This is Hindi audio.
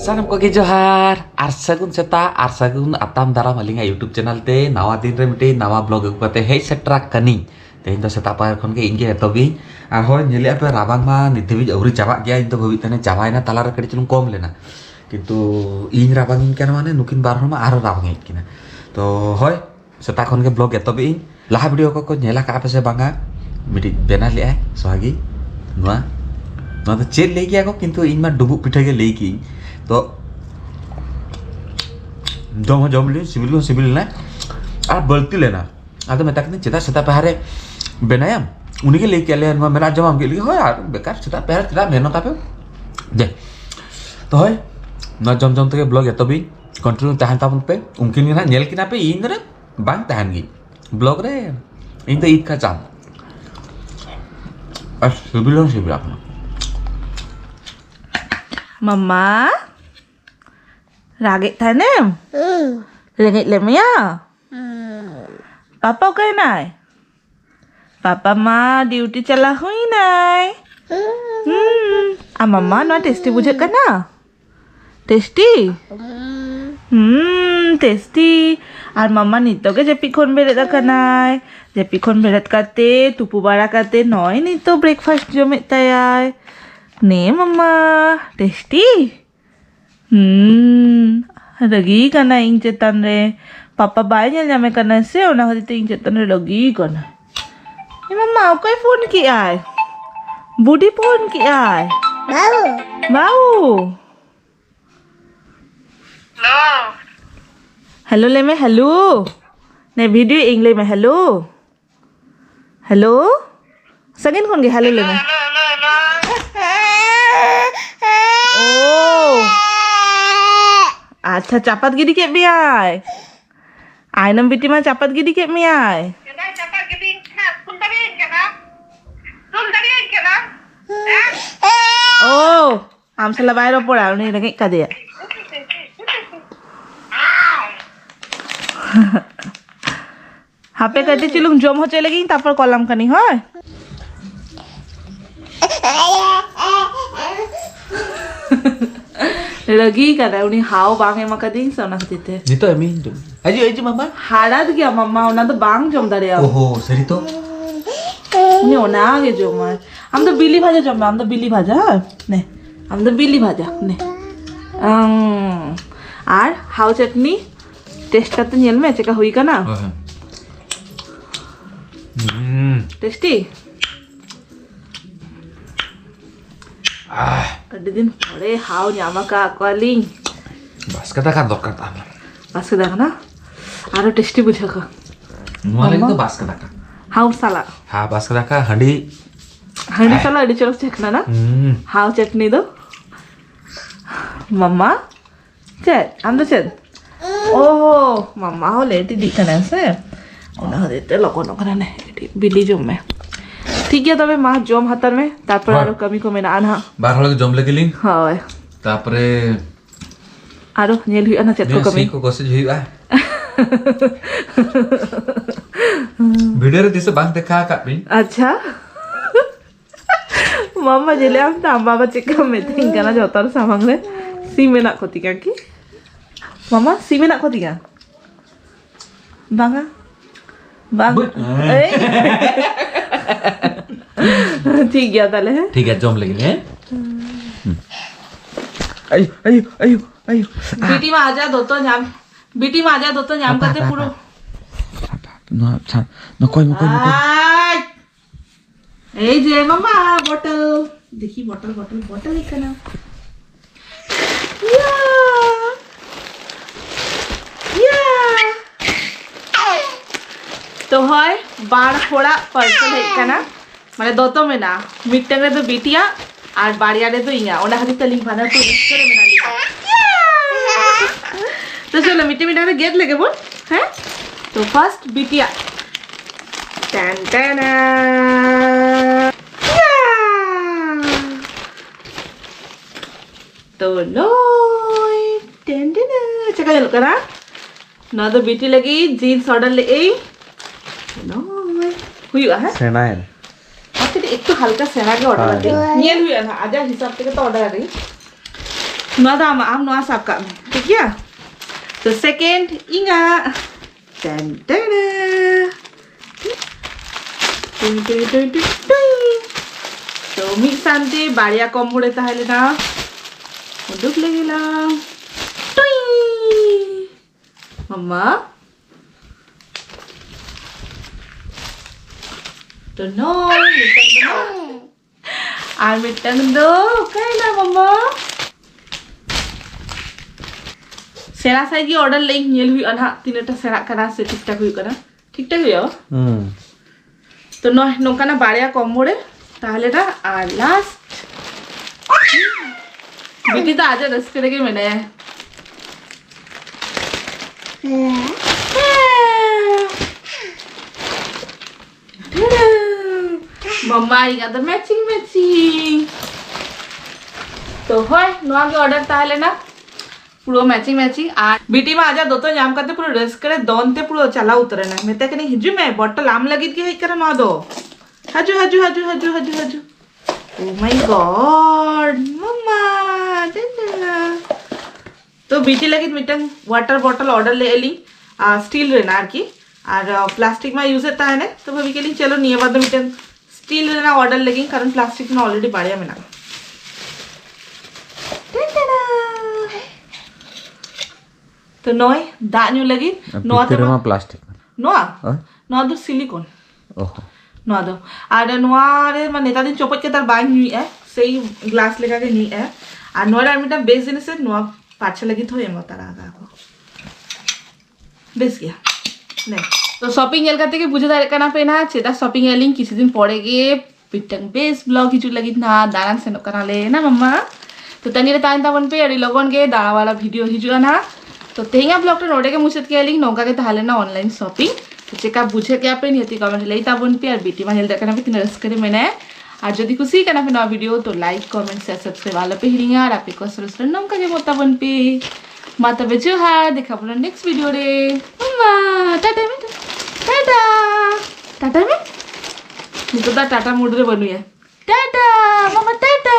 सानम को के जोहार आर सगुन सेता आर सगुन आताम दाराम अलिंगा यूट्यूब चैनल ते नवा दिन रे मिटे नवा ब्लॉग अगु कते हेज सेट्रा कनी तेहिं दो सेता पार खन के इंगे तबी आ होय नेले पे राबांग मा निधि औरी चाबा गया इन तो भवि तने चाबायना ताला रे कड़ी चलुं कम लेना किंतु इन राबांग इन केन माने नुकिन बार मा आरो राबांग इन किना तो होय सेता खन के ब्लॉग तबी लाहा वीडियो को नेला का पे से बांगा मिटी बेना ले सोहागी नुआ नुआ तो चेल ले गया को किंतु इन मा डुबु पिठा के ले की तो जम ले सिविल ना और बल्ती लेना आदो मेता कने चेता सेता पहारे बेनायाम उन्हीं के लेके ले मेरा जमा के लिए हो यार बेकार सेता पहारे तेरा मेहनत पे दे तो होय ना जम तक ब्लॉग एतो भी कंटिन्यू तहन ताबन पे उनकिन ना नेल किना पे इन रे बांग तहन गी ब्लॉग रे इन तो ईद का चांद सिविल अपना Mama, ragit tanem. Lengit lemia. Papa kai nai. Papa ma duty chala hui nai. Mama no tasty bujak kana. Tasty. Tasty. Ar mama nito ke jepi khon beret kanai. Jepi khon beret kate tupu bara kate noi nito breakfast jomit tayai. Ne mama, tasty. Lagi kana ing cetan re. Papa banyak nyame kana se ona hadi ing cetan re lagi kana. Ni mama, kau phone ki ai? Budi phone ki ai? Bau. Hello le me hello. Ne video ing le me hello. Hello. Sagin kon ge hello le me. अच्छा चापात गिरी के भी आए आयनम बिटी मा चापात गिरी के भी आए ओ आम से लबाई रो पड़ा उन्हें लगे का दिया हापे कहते चिलुम जम हो चलेगी तापर कॉलम कनी हो लगी कर रहा उन्हें हाव बांगे मका दिन सोना खतीते ni to emi aji mama हाड़ा गया मम्मा उन्हें तो बांग जम दरे अब ओहो सरी तो ने ओना आगे जम हम तो बिल्ली भाजा जम हम तो बिल्ली भाजा ने हम तो बिल्ली भाजा ने आर हाव चटनी टेस्ट करते नियल में चेका हुई का ना टेस्टी अड्डे दिन पड़े हाव न्यामा का कॉलिंग बस कता का दरकार ता बस कदा ना आरो टेस्टी बुझा का नुआले तो बस कता का हाव साला हां बस कता का हंडी साला अड़ी चलो चखना ना हाव चटनी दो मम्मा चल हम तो चल ओहो मम्मा हो लेटी दिखना से ओना देते लोगों नो करने बिल्ली जो में ठीक है तबे मा जम हातर में तापर आरो कमी को मेना आना बार हलके जम लगेली हाय तापरे आरो नेल हुई ना चटको कमी को कोशिश हुईआ वीडियो रे दिसे बांग देखा का बिन अच्छा मम्मा जेले हम ता बाबा चिका में थिंगना जोतर सामंग रे सीमेना खोती का की मम्मा सीमेना खोती का बांगा बांग ठीक है ताले ठीक है जम लगेली है आयो बीटी में आजा दो तो न्याम बीटी में आजा दो तो न्याम करते पूरो न कोई ए जे मम्मा बोतल देखी बोतल इकना तो है बार थोड़ा पर्सन है इकना माने दोतो में ना मिटंग रे तो बिटिया और बाड़िया रे तो इया ओना खाली तलिंग भाना तो करे में ना लिखा तो चलो मिट्टी रे गेट लगे बोल हैं तो फर्स्ट बिटिया टन टन तो लोय टन टन चका चलो करा ना तो बिटी लगी जीन्स ऑर्डर ले ए लोय हुई है सेना है एक तो हल्का सेना के ऑर्डर दे नियल हुई ना आजा हिसाब से तो ऑर्डर है Nó tao mà am nó sạp cặm. Được chưa? The second inga. Dan dan. Ding ding ding ding ding. So mid sante baria kombore tahale na. Uduk legilam. Tui. Mama. Don't know. I'm returning though. Okay na mama. Sera size की ऑर्डर ले नेल हुई अना तीनटा सेरा कना से ठीक ठाक हुई कना ठीक ठाक हुई तो नो नोकाना बाड़िया कम्बोड़े ताहले ना आ लास्ट बेटी तो आज रस्ते लगे मैंने मम्मा आई got the matching तो होय नोआ के ऑर्डर ताहले ना पुरो मैचिंग और बीटी में आजा दोतो जाम करते पुरो ड्रेस करे दोनते पुरो चला उतरे ना मैं तक नहीं हिजू मैं बॉटल आम लगी के करे ना दो हजू हजू हजू हजू हजू हजू ओ माय गॉड मम्मा तो बीटी लगी मिटन वाटर बॉटल ऑर्डर ले ली स्टील रेना की और प्लास्टिक में यूज होता है ना तो भाभी के लिए चलो नहीं बाद मिटन स्टील रेना ऑर्डर लगी कारण प्लास्टिक में ऑलरेडी बढ़िया में ना तो नोय दाग न्यू लगी नोआ तो प्लास्टिक नोआ नोआ दो सिलिकॉन ओहो नोआ दो आर नोआ रे माने नेता दिन चोपट के तार बांग हुई है सही ग्लास लेका के नहीं है और नोआ रे मिटा बेस दिन से नोआ पाछे लगी थो एम तारा आगा को बेस गया नहीं तो शॉपिंग एल करते के बुझे दार कना पे ना चेता शॉपिंग एलिंग किसी दिन पड़ेगे पिटंग बेस ब्लॉग हिजू लगी ना दारान से कना ले ना मम्मा तो तनी रे ताइन तावन पे अरी लगन के दारा वाला वीडियो हिजू ना तो तेंगा ब्लॉग नोड़े के मुझे के लिंक नौका के ताहले ना ऑनलाइन शॉपिंग तो चेका बुझे के पे नहीं कमेंट ले ताबन पे और बीटी मानेल देखना पे तीन रस करे मैंने और जदि खुशी करना पे नवा वीडियो तो लाइक कमेंट शेयर सब्सक्राइब वाला पे हिरिंगा और आपके कोसरस नौका के मोताबन पे माता बेजो हा देखा बोला नेक्स्ट वीडियो रे मम्मा टाटा में टाटा टाटा में नहीं तो टाटा मूड रे बनू है टाटा मम्मा टाटा